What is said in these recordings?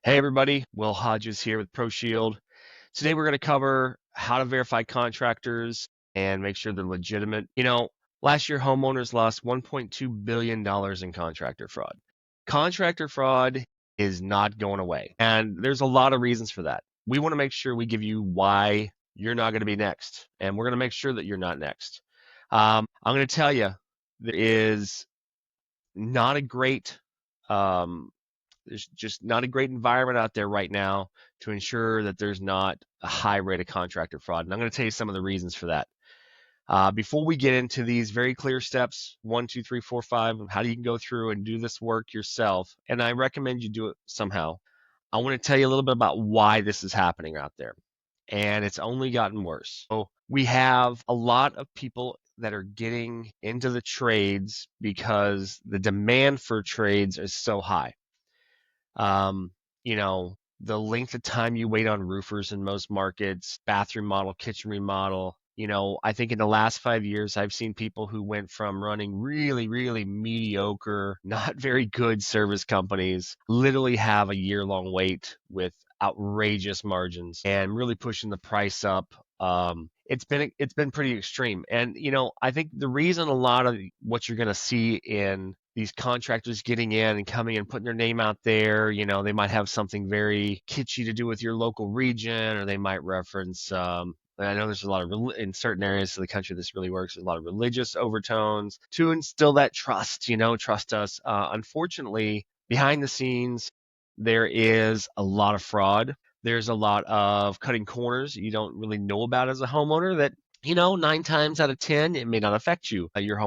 Hey everybody, Will Hodges here with ProShield. Today we're going to cover how to verify contractors and make sure they're legitimate. Last year homeowners lost $1.2 billion in contractor fraud. Contractor fraud is not going away, and there's a lot of reasons for that. We want to make sure we give you why you're not going to be next, and we're going to make sure that you're not next. I'm going to tell you, there is not a great um, there's just not a great environment out there right now to ensure that there's not a high rate of contractor fraud. And I'm going to tell you some of the reasons for that. Before we get into these very clear steps, 1, 2, 3, 4, 5, how you can go through and do this work yourself, and I recommend you do it somehow. I want to tell you a little bit about why this is happening out there. And it's only gotten worse. So we have a lot of people that are getting into the trades because the demand for trades is so high. Um, the length of time you wait on roofers in most markets, bathroom model, kitchen remodel. I think in the last 5 years, I've seen people who went from running really, really mediocre, not very good service companies, literally have a year-long wait with outrageous margins and really pushing the price up. It's been pretty extreme, and I think the reason a lot of what you're going to see in these contractors getting in and coming and putting their name out there, they might have something very kitschy to do with your local region, or they might reference. I know there's a lot of in certain areas of the country this really works. There's a lot of religious overtones to instill that trust. Trust us. Unfortunately, behind the scenes, there is a lot of fraud. There's a lot of cutting corners you don't really know about as a homeowner that 9 times out of 10, it may not affect you. Your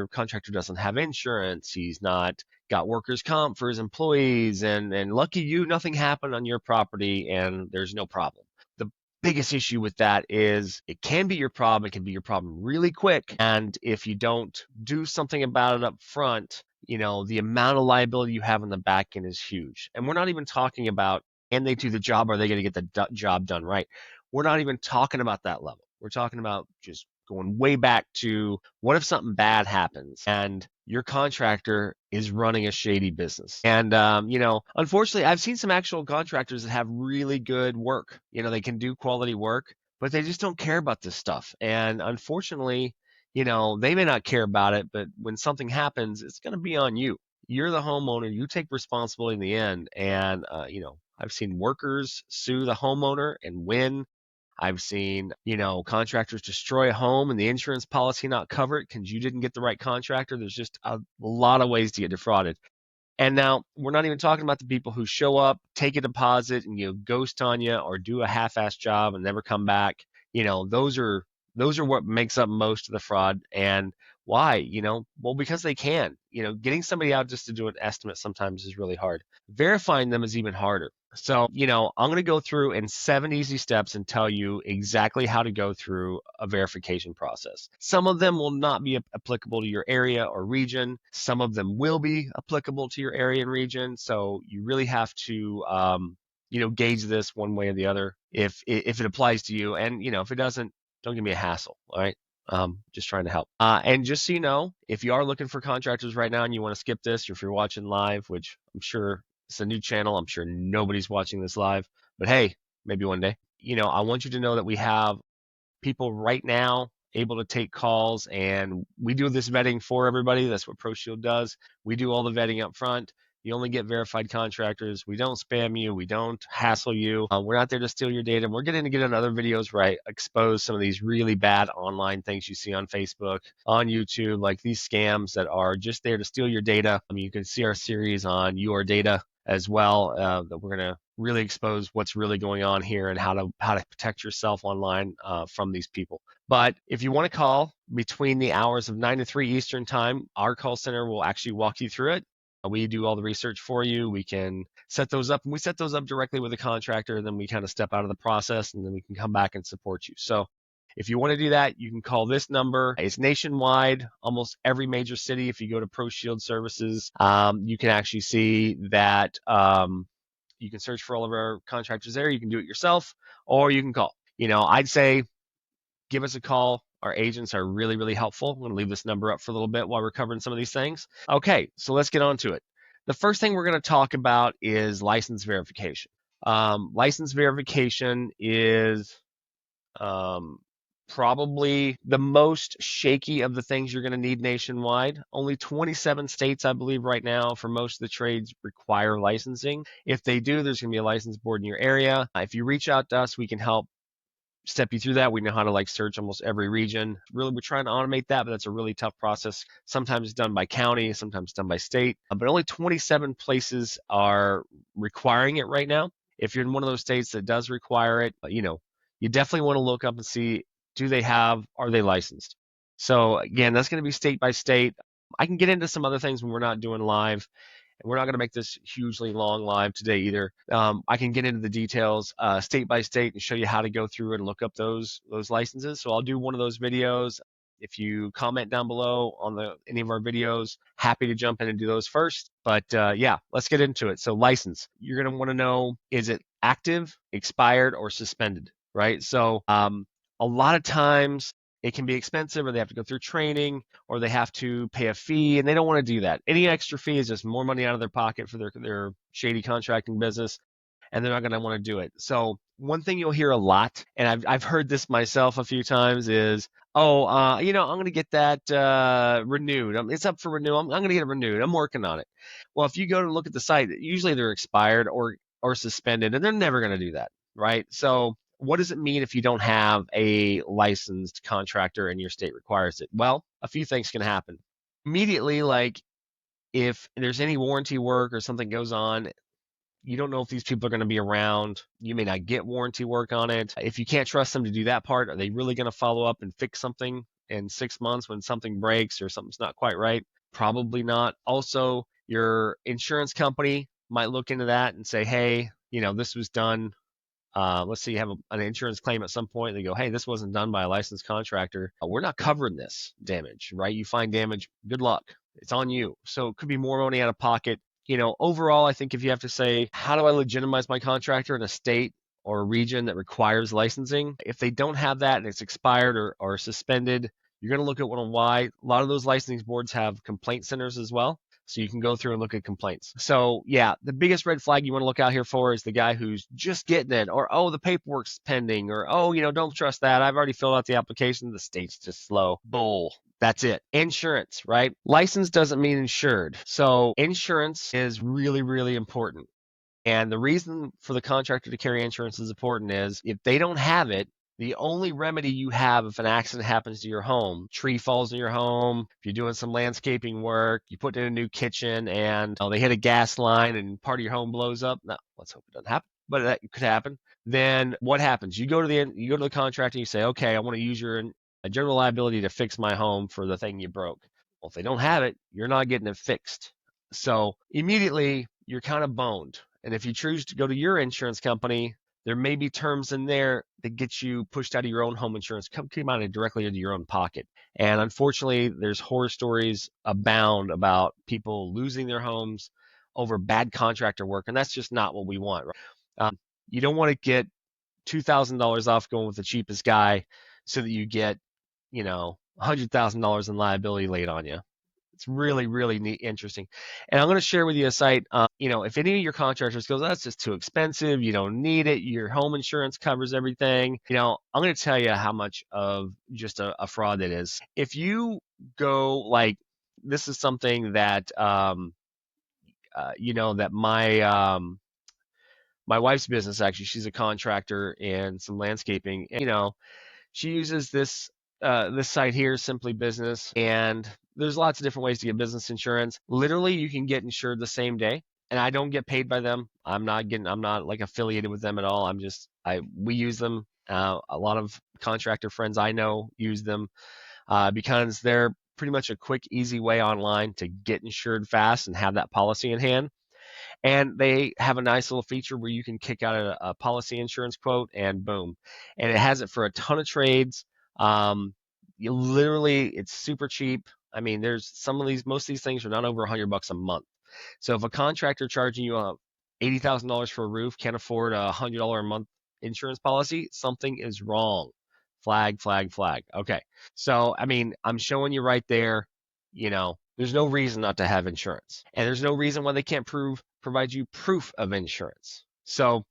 contractor doesn't have insurance. He's not got workers' comp for his employees. And lucky you, nothing happened on your property and there's no problem. The biggest issue with that is it can be your problem. It can be your problem really quick. And if you don't do something about it up front, the amount of liability you have on the back end is huge. And we're not even talking about, can they do the job? Are they going to get the job done right? We're not even talking about that level. We're talking about just going way back to, what if something bad happens and your contractor is running a shady business? And, unfortunately, I've seen some actual contractors that have really good work. They can do quality work, but they just don't care about this stuff. And unfortunately, they may not care about it, but when something happens, it's going to be on you. You're the homeowner. You take responsibility in the end. And, I've seen workers sue the homeowner and win. I've seen, contractors destroy a home and the insurance policy not cover it because you didn't get the right contractor. There's just a lot of ways to get defrauded. And now we're not even talking about the people who show up, take a deposit, and ghost on you or do a half-assed job and never come back. Those are what makes up most of the fraud. And why? Well, because they can. Getting somebody out just to do an estimate sometimes is really hard. Verifying them is even harder. So, I'm going to go through in 7 easy steps and tell you exactly how to go through a verification process. Some of them will not be applicable to your area or region. Some of them will be applicable to your area and region. So you really have to, gauge this one way or the other if it applies to you. And, if it doesn't, don't give me a hassle. All right. Just trying to help. And just so you know, if you are looking for contractors right now and you want to skip this, or if you're watching live, which I'm sure it's a new channel, I'm sure nobody's watching this live, but hey, maybe one day. I want you to know that we have people right now able to take calls, and we do this vetting for everybody. That's what ProShield does. We do all the vetting up front. You only get verified contractors. We don't spam you. We don't hassle you. We're not there to steal your data. We're getting to get on other videos, right? Expose some of these really bad online things you see on Facebook, on YouTube, like these scams that are just there to steal your data. You can see our series on your data as well, that we're going to really expose what's really going on here and how to protect yourself online from these people. But if you want to call between the hours of 9 to 3 Eastern time, our call center will actually walk you through it. We do all the research for you. We can set those up, and we set those up directly with the contractor. Then we kind of step out of the process, and then we can come back and support you. So if you want to do that, you can call this number. It's nationwide, almost every major city. If you go to ProShield Services, you can actually see that you can search for all of our contractors there. You can do it yourself, or you can call. I'd say give us a call. Our agents are really, really helpful. I'm going to leave this number up for a little bit while we're covering some of these things. Okay, so let's get on to it. The first thing we're going to talk about is license verification. License verification is um, probably the most shaky of the things you're going to need nationwide. Only 27 states, I believe, right now for most of the trades require licensing. If they do, there's going to be a license board in your area. If you reach out to us, we can help step you through that. We know how to like search almost every region. Really, we're trying to automate that, but that's a really tough process. Sometimes it's done by county, sometimes done by state, but only 27 places are requiring it right now. If you're in one of those states that does require it, you definitely want to look up and see, are they licensed? So again, that's going to be state by state. I can get into some other things when we're not doing live. And we're not going to make this hugely long live today either. I can get into the details state by state and show you how to go through and look up those licenses. So I'll do one of those videos. If you comment down below on any of our videos, happy to jump in and do those first. But yeah, let's get into it. So license, you're going to want to know, is it active, expired, or suspended, right? So a lot of times it can be expensive, or they have to go through training, or they have to pay a fee, and they don't want to do that. Any extra fee is just more money out of their pocket for their shady contracting business, and they're not going to want to do it. So one thing you'll hear a lot, and I've heard this myself a few times, is, oh, I'm going to get that renewed. It's up for renewal. I'm going to get it renewed. I'm working on it. Well, if you go to look at the site, usually they're expired or suspended, and they're never going to do that, right? So what does it mean if you don't have a licensed contractor and your state requires it? Well, a few things can happen. Immediately, like if there's any warranty work or something goes on, you don't know if these people are going to be around. You may not get warranty work on it. If you can't trust them to do that part, are they really going to follow up and fix something in 6 months when something breaks or something's not quite right? Probably not. Also, your insurance company might look into that and say, hey, this was done. Let's say you have an insurance claim at some point. They go, hey, this wasn't done by a licensed contractor. We're not covering this damage, right? You find damage, good luck. It's on you. So it could be more money out of pocket. Overall, I think if you have to say, how do I legitimize my contractor in a state or a region that requires licensing? If they don't have that and it's expired or suspended, you're going to look at why. A lot of those licensing boards have complaint centers as well. So you can go through and look at complaints. So yeah, the biggest red flag you want to look out here for is the guy who's just getting it, or, oh, the paperwork's pending, or, oh, don't trust that. I've already filled out the application. The state's just slow. Bull. That's it. Insurance, right? License doesn't mean insured. So insurance is really, really important. And the reason for the contractor to carry insurance is important is if they don't have it, the only remedy you have if an accident happens to your home, tree falls in your home, if you're doing some landscaping work, you put in a new kitchen and they hit a gas line and part of your home blows up. No, let's hope it doesn't happen, but that could happen. Then what happens? You go to the contractor and you say, okay, I want to use your general liability to fix my home for the thing you broke. Well, if they don't have it, you're not getting it fixed. So immediately you're kind of boned. And if you choose to go to your insurance company, there may be terms in there that get you pushed out of your own home insurance, come out of directly into your own pocket. And unfortunately, there's horror stories abound about people losing their homes over bad contractor work, and that's just not what we want. Right? You don't want to get $2,000 off going with the cheapest guy so that you get, $100,000 in liability laid on you. It's really, really neat, interesting. And I'm going to share with you a site. If any of your contractors goes, that's just too expensive, you don't need it, your home insurance covers everything, I'm going to tell you how much of just a fraud it is. If you go this is something that, that my wife's business, actually, she's a contractor in some landscaping. And, she uses this site here, Simply Business, and there's lots of different ways to get business insurance. Literally, you can get insured the same day, and I don't get paid by them. I'm not like affiliated with them at all. We use them. A lot of contractor friends I know use them because they're pretty much a quick, easy way online to get insured fast and have that policy in hand. And they have a nice little feature where you can kick out a policy insurance quote and boom. And it has it for a ton of trades. It's super cheap. I mean, most of these things are not over $100 a month. So if a contractor charging you $80,000 for a roof can't afford a $100 a month insurance policy, something is wrong. Flag, flag, flag. Okay. So, I mean, I'm showing you right there, There's no reason not to have insurance. And there's no reason why they can't provide you proof of insurance. So,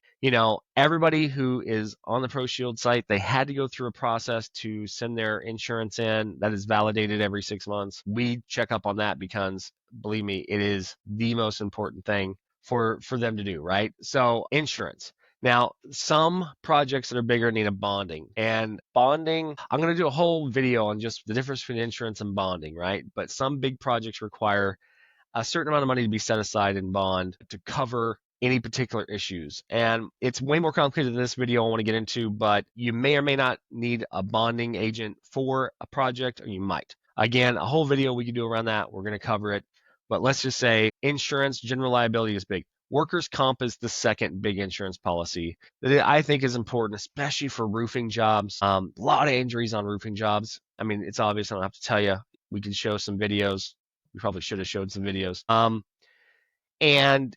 everybody who is on the ProShield site, they had to go through a process to send their insurance in. That is validated every 6 months. We check up on that because, believe me, it is the most important thing for them to do, right? So, insurance. Now, some projects that are bigger need a bonding. And bonding, I'm going to do a whole video on just the difference between insurance and bonding, right? But some big projects require a certain amount of money to be set aside in bond to cover any particular issues. And it's way more complicated than this video I want to get into, but you may or may not need a bonding agent for a project, or you might. Again, a whole video we can do around that. We're going to cover it. But let's just say insurance, general liability is big. Workers' comp is the second big insurance policy that I think is important, especially for roofing jobs. A lot of injuries on roofing jobs. I mean, it's obvious. I don't have to tell you. We can show some videos. We probably should have showed some videos. And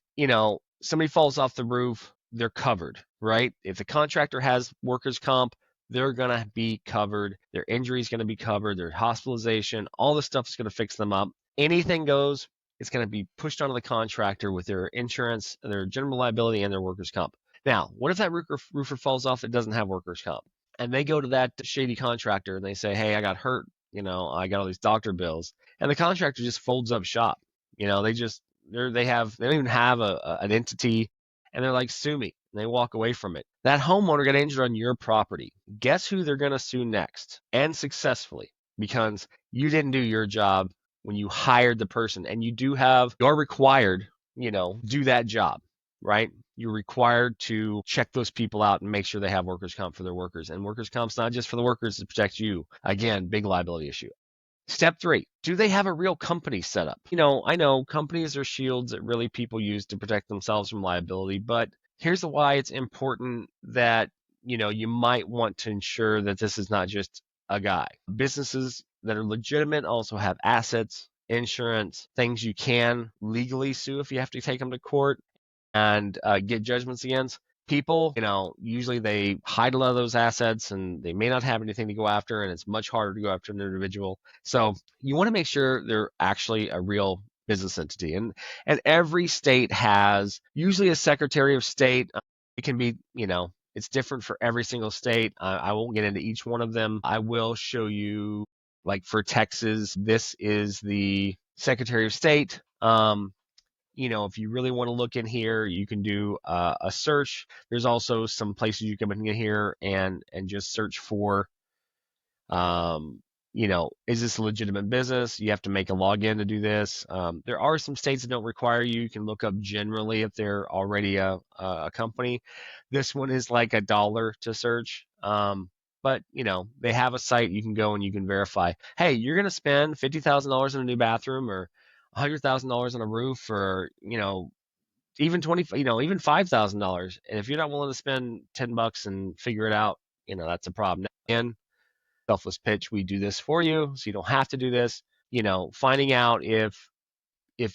somebody falls off the roof, they're covered, right? If the contractor has workers' comp, they're gonna be covered. Their injury is gonna be covered. Their hospitalization, all the stuff is gonna fix them up. Anything goes. It's gonna be pushed onto the contractor with their insurance, their general liability, and their workers' comp. Now, what if that roofer falls off that doesn't have workers' comp? And they go to that shady contractor and they say, "Hey, I got hurt. I got all these doctor bills." And the contractor just folds up shop. They just they don't even have an entity, and they're like, "Sue me." And they walk away from it. That homeowner got injured on your property. Guess who they're gonna sue next, and successfully, because you didn't do your job when you hired the person, and you're required, do that job, right? You're required to check those people out and make sure they have workers' comp for their workers. And workers' comp's not just for the workers, to protect you. Again, big liability issue. Step 3, do they have a real company set up? I know companies are shields that really people use to protect themselves from liability, but here's why it's important that, you might want to ensure that this is not just a guy. Businesses that are legitimate also have assets, insurance, things you can legally sue if you have to take them to court and get judgments against. People, usually they hide a lot of those assets and they may not have anything to go after, and it's much harder to go after an individual. So you want to make sure they're actually a real business entity. And every state has usually a secretary of state. It can be, it's different for every single state. I won't get into each one of them. I will show you, like for Texas, this is the secretary of state. If you really want to look in here, you can do a search. There's also some places you can in here and just search for, is this a legitimate business? You have to make a login to do this. There are some states that don't require you. You can look up generally if they're already a company. This one is like $1 to search. But they have a site you can go and you can verify. Hey, you're gonna spend $50,000 on a new bathroom, or $100,000 on a roof, or even even $5,000. And if you're not willing to spend $10 and figure it out, that's a problem. And selfless pitch, we do this for you, so you don't have to do this. Finding out if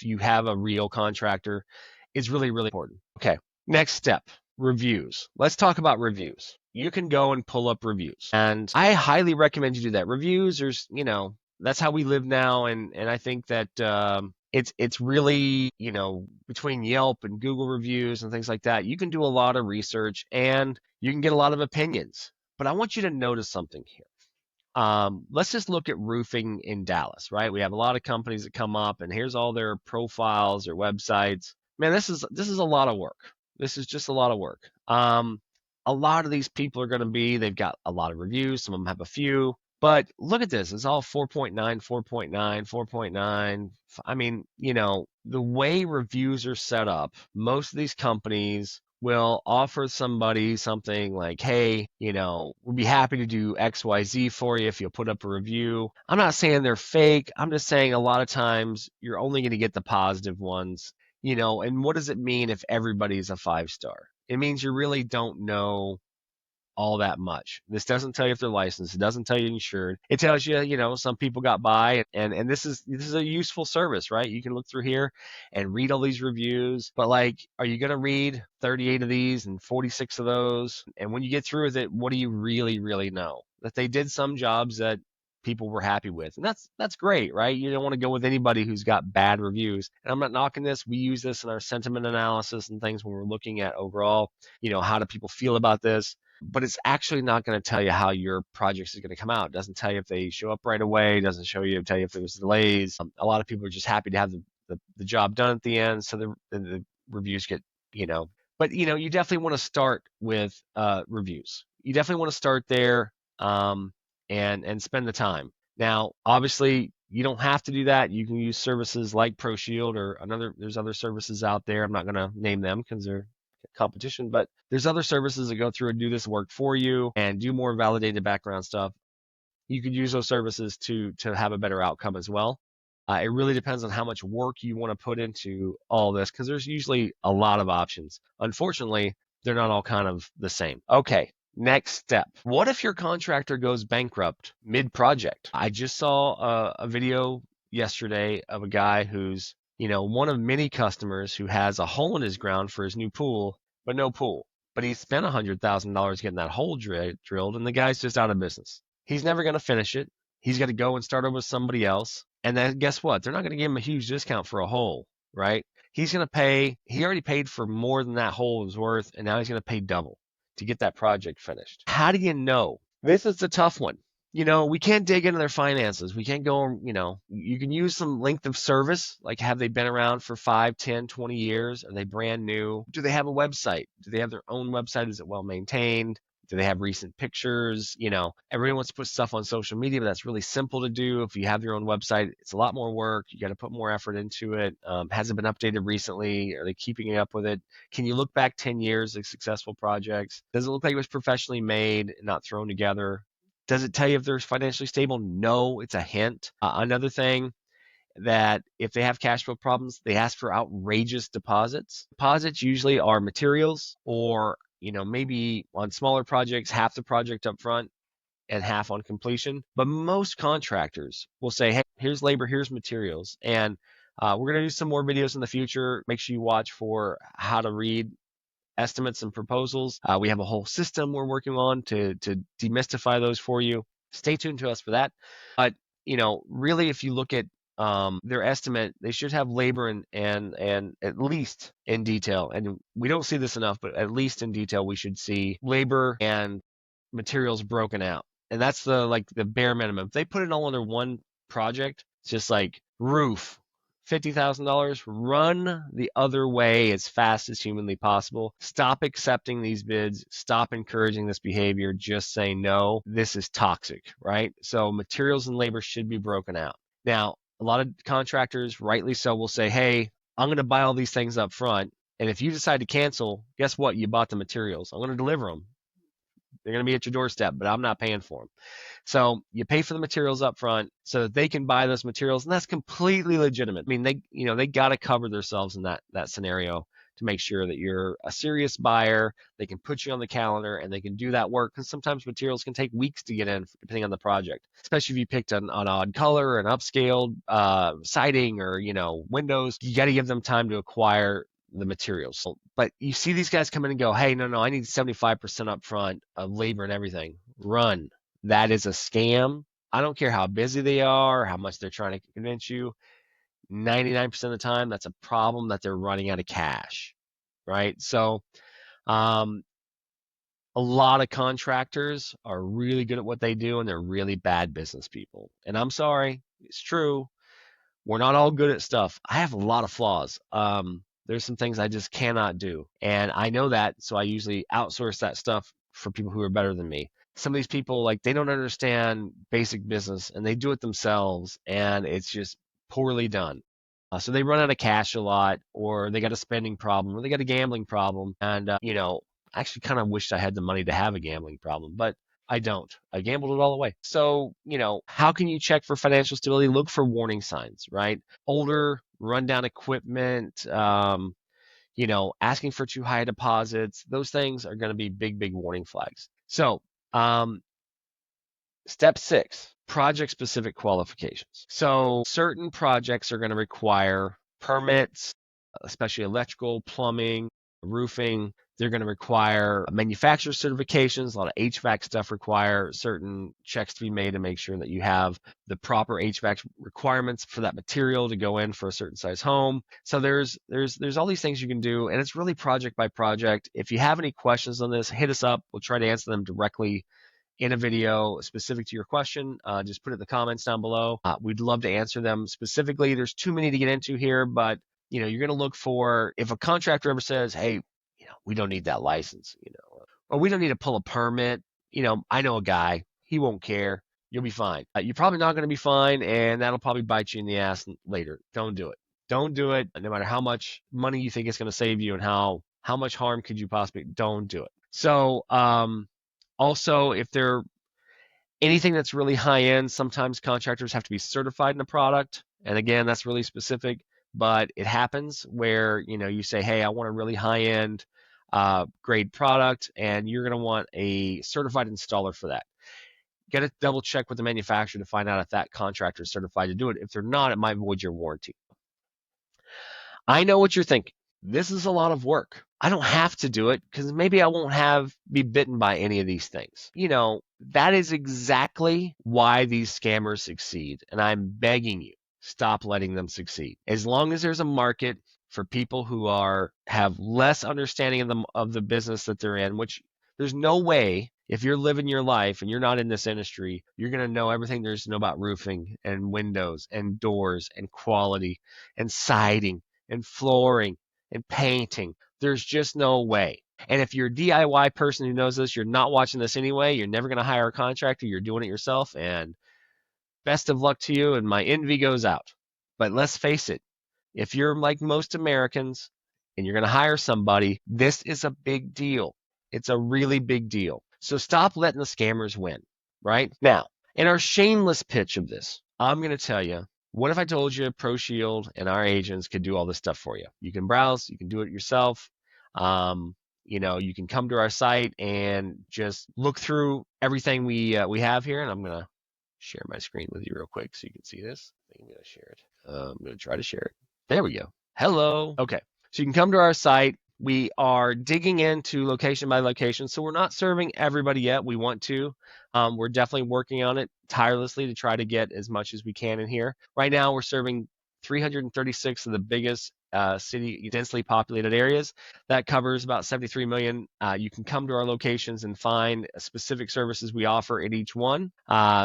you have a real contractor is really, really important. Okay, next step, reviews. Let's talk about reviews. You can go and pull up reviews, and I highly recommend you do that. Reviews, that's how we live now, and I think that it's really, between Yelp and Google reviews and things like that, you can do a lot of research and you can get a lot of opinions. But I want you to notice something here. Let's just look at roofing in Dallas, right? We have a lot of companies that come up, and here's all their profiles, their websites. Man, this is a lot of work. This is just a lot of work. A lot of these people they've got a lot of reviews. Some of them have a few, but look at this. It's all 4.9, 4.9, 4.9. I mean, the way reviews are set up, most of these companies will offer somebody something like, "Hey, we'll be happy to do XYZ for you if you'll put up a review." I'm not saying they're fake. I'm just saying a lot of times you're only going to get the positive ones, and what does it mean if everybody's a 5-star? It means you really don't know all that much. This doesn't tell you if they're licensed. It doesn't tell you insured. It tells you, some people got by, and this is a useful service, right? You can look through here and read all these reviews, but are you going to read 38 of these and 46 of those? And when you get through with it, what do you really, really know? That they did some jobs that people were happy with. And that's great, right? You don't want to go with anybody who's got bad reviews. And I'm not knocking this. We use this in our sentiment analysis and things when we're looking at overall, how do people feel about this? But it's actually not going to tell you how your project is going to come out. It doesn't tell you if they show up right away. It doesn't tell you if there was delays. A lot of people are just happy to have the job done at the end. So the reviews get, but you definitely want to start with reviews. You definitely want to start there and spend the time. Now, obviously, you don't have to do that. You can use services like ProShield or there's other services out there. I'm not going to name them because they're competition, but there's other services that go through and do this work for you and do more validated background stuff. You could use those services to have a better outcome as well. It really depends on how much work you want to put into all this because there's usually a lot of options. Unfortunately, they're not all kind of the same. Okay, next step. What if your contractor goes bankrupt mid-project? I just saw a video yesterday of a guy who's one of many customers who has a hole in his ground for his new pool, but no pool. But he spent $100,000 getting that hole drilled, and the guy's just out of business. He's never going to finish it. He's got to go and start over with somebody else. And then guess what? They're not going to give him a huge discount for a hole, right? He's going to pay, he already paid for more than that hole was worth, and now he's going to pay double to get that project finished. How do you know? This is the tough one. We can't dig into their finances. We can't go, you can use some length of service, like have they been around for 5, 10, 20 years? Are they brand new? Do they have a website? Do they have their own website? Is it well maintained? Do they have recent pictures? Everyone wants to put stuff on social media, but that's really simple to do. If you have your own website, it's a lot more work. You got to put more effort into it. Has it been updated recently? Are they keeping up with it? Can you look back 10 years of successful projects? Does it look like it was professionally made, not thrown together? Does it tell you if they're financially stable? No, it's a hint. Another thing that if they have cash flow problems, they ask for outrageous deposits. Deposits usually are materials or, maybe on smaller projects, half the project up front and half on completion. But most contractors will say, hey, here's labor, here's materials. And we're going to do some more videos in the future. Make sure you watch for how to read estimates and proposals. We have a whole system we're working on to demystify those for you. Stay tuned to us for that. But really, if you look at their estimate, they should have labor and at least in detail. And we don't see this enough, but at least in detail, we should see labor and materials broken out. And that's the bare minimum. If they put it all under one project, it's just like roof, $50,000, run the other way as fast as humanly possible. Stop accepting these bids. Stop encouraging this behavior. Just say no. This is toxic, right? So materials and labor should be broken out. Now, a lot of contractors, rightly so, will say, hey, I'm going to buy all these things up front. And if you decide to cancel, guess what? You bought the materials. I'm going to deliver them. They're going to be at your doorstep, but I'm not paying for them. So you pay for the materials up front so that they can buy those materials, and that's completely legitimate. I mean, they got to cover themselves in that scenario to make sure that you're a serious buyer. They can put you on the calendar and they can do that work because sometimes materials can take weeks to get in depending on the project, especially if you picked an odd color, an upscaled siding, or windows. You got to give them time to acquire the materials. But you see these guys come in and go, hey, no, I need 75% up front of labor and everything. Run. That is a scam. I don't care how busy they are, how much they're trying to convince you. 99% of the time, that's a problem that they're running out of cash, right? So a lot of contractors are really good at what they do, and they're really bad business people. And I'm sorry, it's true. We're not all good at stuff. I have a lot of flaws. There's some things I just cannot do. And I know that, so I usually outsource that stuff for people who are better than me. Some of these people, they don't understand basic business, and they do it themselves, and it's just poorly done. So they run out of cash a lot, or they got a spending problem, or they got a gambling problem. And, I actually kind of wished I had the money to have a gambling problem, but I don't. I gambled it all away. So, how can you check for financial stability? Look for warning signs, right? Older, rundown equipment, asking for too high deposits. Those things are going to be big, big warning flags. So, step 6, project-specific qualifications. So certain projects are going to require permits, especially electrical, plumbing, roofing, They're going to require manufacturer certifications. A lot of HVAC stuff require certain checks to be made to make sure that you have the proper HVAC requirements for that material to go in for a certain size home. So there's all these things you can do, and it's really project by project. If you have any questions on this, hit us up. We'll try to answer them directly in a video specific to your question. Just put it in the comments down below. We'd love to answer them specifically. There's too many to get into here, but you're going to look for, if a contractor ever says, hey, we don't need that license, or we don't need to pull a permit. I know a guy, he won't care. You'll be fine. You're probably not going to be fine, and that'll probably bite you in the ass later. Don't do it. Don't do it. No matter how much money you think it's going to save you and how much harm could you possibly, don't do it. So, also, if they're anything that's really high end, sometimes contractors have to be certified in a product. And again, that's really specific, but it happens where, you say, hey, I want a really high end grade product, and you're going to want a certified installer for that. You got to double check with the manufacturer to find out if that contractor is certified to do it. If they're not, it might void your warranty. I know what you're thinking. This is a lot of work. I don't have to do it because maybe I won't be bitten by any of these things. That is exactly why these scammers succeed. And I'm begging you, stop letting them succeed. As long as there's a market for people who have less understanding of the business that they're in, which there's no way, if you're living your life and you're not in this industry, you're going to know everything there's to know about roofing and windows and doors and quality and siding and flooring and painting. There's just no way. And if you're a DIY person who knows this, you're not watching this anyway. You're never going to hire a contractor. You're doing it yourself. And best of luck to you. And my envy goes out. But let's face it, if you're like most Americans and you're going to hire somebody, this is a big deal. It's a really big deal. So stop letting the scammers win, right? Now, in our shameless pitch of this, I'm going to tell you, what if I told you ProShield and our agents could do all this stuff for you? You can browse, you can do it yourself. You can come to our site and just look through everything we have here. And I'm going to share my screen with you real quick so you can see this. I think I'm going to share it. I'm going to try to share it. There we go. Hello. Okay. So you can come to our site. We are digging into location by location. So we're not serving everybody yet. We want to. We're definitely working on it tirelessly to try to get as much as we can in here. Right now, we're serving 336 of the biggest city densely populated areas. That covers about 73 million. You can come to our locations and find specific services we offer at each one.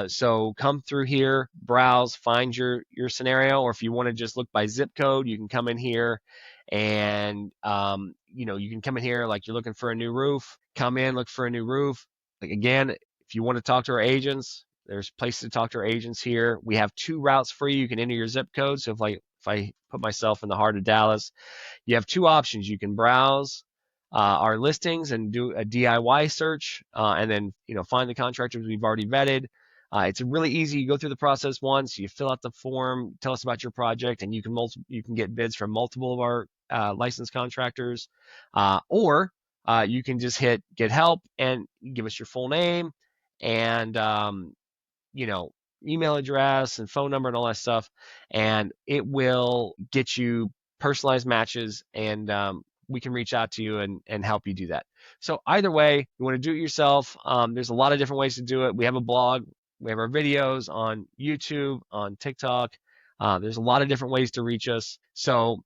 So come through here, browse, find your scenario, or if you want to just look by zip code, you can come in here and you can come in here like you're looking for a new roof. Come in, look for a new roof. Like again, if you want to talk to our agents, there's places to talk to our agents here. We have 2 routes for you. You can enter your zip code. So if I put myself in the heart of Dallas, you have 2 options. You can browse our listings and do a DIY search, and then find the contractors we've already vetted. It's really easy. You go through the process once. You fill out the form, tell us about your project, and you can get bids from multiple of our licensed contractors, or you can just hit get help and give us your full name and email address and phone number and all that stuff, and it will get you personalized matches, and we can reach out to you and help you do that. So either way, you want to do it yourself, there's a lot of different ways to do it. We have a blog, we have our videos on YouTube, on TikTok. There's a lot of different ways to reach us. So,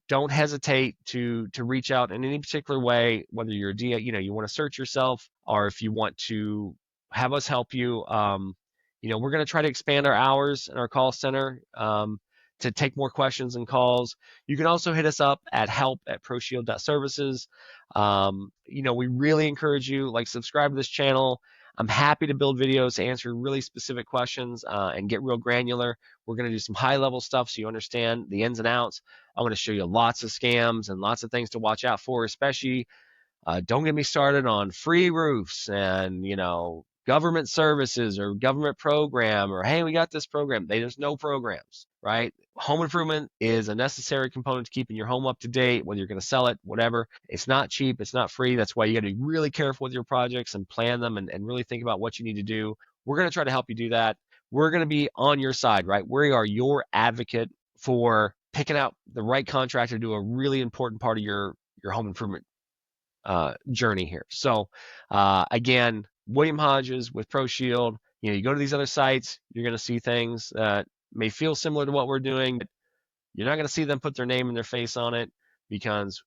don't hesitate to reach out in any particular way, whether you're you want to search yourself, or if you want to have us help you. We're going to try to expand our hours in our call center to take more questions and calls. You can also hit us up at help@proshield.services. We really encourage you, subscribe to this channel. I'm happy to build videos to answer really specific questions and get real granular. We're going to do some high-level stuff so you understand the ins and outs. I'm going to show you lots of scams and lots of things to watch out for, especially don't get me started on free roofs and, government services or government program, or, hey, we got this program. There's no programs, right? Home improvement is a necessary component to keeping your home up to date, whether you're going to sell it, whatever. It's not cheap. It's not free. That's why you got to be really careful with your projects and plan them and really think about what you need to do. We're going to try to help you do that. We're going to be on your side, right? We are your advocate for picking out the right contractor to do a really important part of your home improvement journey here. So again, William Hodges with ProShield. You go to these other sites, you're going to see things that may feel similar to what we're doing, but you're not going to see them put their name and their face on it because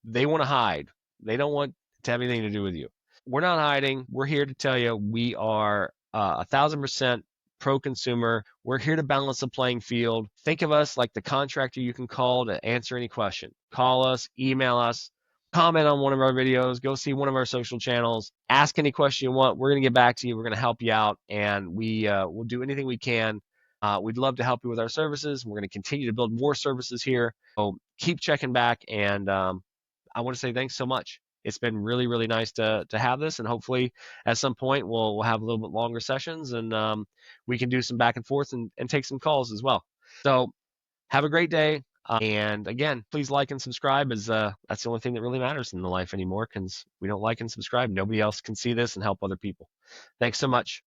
they want to hide. They don't want to have anything to do with you. We're not hiding. We're here to tell you we are 1,000% pro-consumer. We're here to balance the playing field. Think of us like the contractor you can call to answer any question. Call us, email us, comment on one of our videos, go see one of our social channels, ask any question you want. We're going to get back to you. We're going to help you out, and we'll do anything we can. We'd love to help you with our services. We're going to continue to build more services here. So keep checking back, and I want to say thanks so much. It's been really, really nice to have this, and hopefully at some point we'll have a little bit longer sessions, and we can do some back and forth and take some calls as well. So have a great day. And again, please like and subscribe, as that's the only thing that really matters in the life anymore, because we don't like and subscribe, nobody else can see this and help other people. Thanks so much.